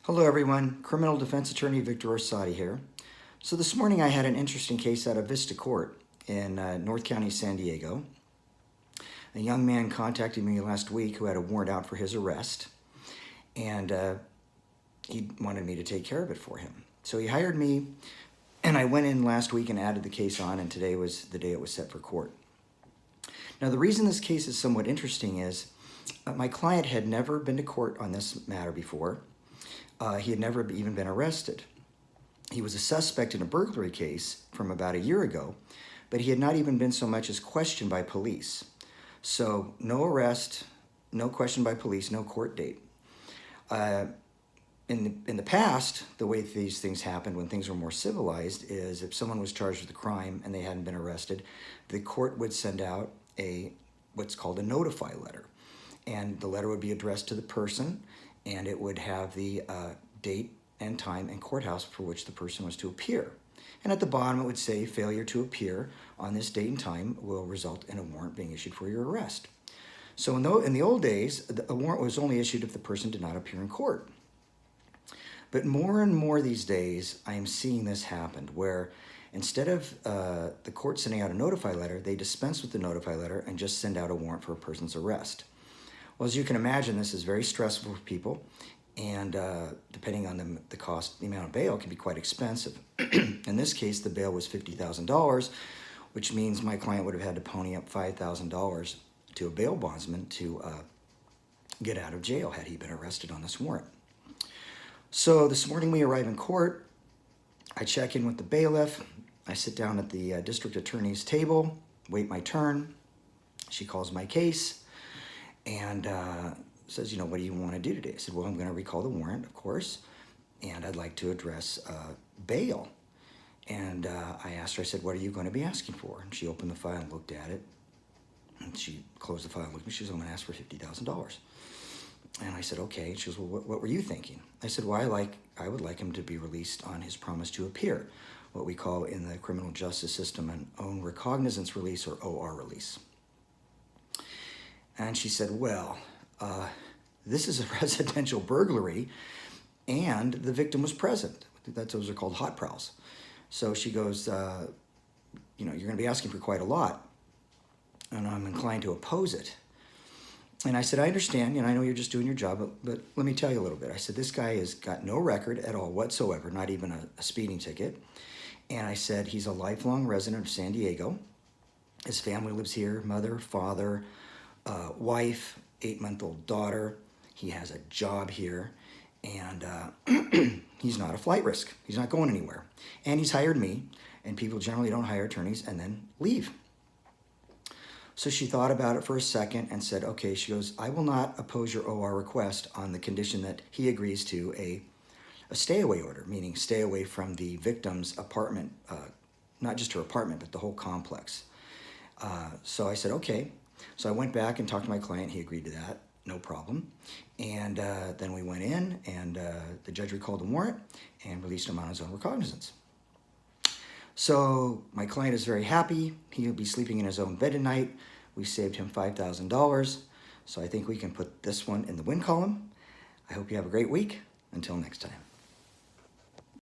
Hello everyone, criminal defense attorney Victor Orsatti here. So this morning I had an interesting case out of Vista Court in North County, San Diego. A young man contacted me last week who had a warrant out for his arrest, and he wanted me to take care of it for him. So he hired me, and I went in last week and added the case on, and today was the day it was set for court. Now the reason this case is somewhat interesting is my client had never been to court on this matter before. He had never even been arrested. He was a suspect in a burglary case from about a year ago, but he had not even been so much as questioned by police. So no arrest, no question by police, no court date. In the past, the way these things happened when things were more civilized is if someone was charged with a crime and they hadn't been arrested, the court would send out what's called a notify letter. And the letter would be addressed to the person, and it would have the date and time and courthouse for which the person was to appear. And at the bottom it would say failure to appear on this date and time will result in a warrant being issued for your arrest. So in the old days, a warrant was only issued if the person did not appear in court. But more and more these days, I am seeing this happen where instead of the court sending out a notify letter, they dispense with the notify letter and just send out a warrant for a person's arrest. Well, as you can imagine, this is very stressful for people, and depending on the cost, the amount of bail can be quite expensive. In this case, the bail was $50,000, which means my client would have had to pony up $5,000 to a bail bondsman to get out of jail had he been arrested on this warrant. So this morning we arrive in court. I check in with the bailiff. I sit down at the district attorney's table, wait my turn. She calls my case and says, what do you want to do today? I said, well, I'm going to recall the warrant, of course, and I'd like to address bail. And I asked her, I said, what are you going to be asking for? And she opened the file and looked at it. And she closed the file and looked at me. She said, I'm going to ask for $50,000. And I said, okay. She goes, well, what were you thinking? I said, well, I would like him to be released on his promise to appear, what we call in the criminal justice system an own recognizance release, or OR release. And she said, well, this is a residential burglary, and the victim was present. Those are called hot prowls. So she goes, you're going to be asking for quite a lot, and I'm inclined to oppose it. And I said, I understand, I know you're just doing your job, but let me tell you a little bit. I said, this guy has got no record at all whatsoever, not even a speeding ticket. And I said, he's a lifelong resident of San Diego. His family lives here, mother, father, wife, 8-month-old daughter. He has a job here, and he's not a flight risk. He's not going anywhere. And he's hired me, and people generally don't hire attorneys and then leave. So she thought about it for a second and said, okay, she goes, I will not oppose your OR request on the condition that he agrees to a stay-away order, meaning stay away from the victim's apartment, not just her apartment, but the whole complex. So I said, okay. So I went back and talked to my client. He agreed to that, no problem. And then we went in, and the judge recalled the warrant and released him on his own recognizance. So my client is very happy. He'll be sleeping in his own bed tonight. We saved him $5,000. So I think we can put this one in the win column. I hope you have a great week. Until next time.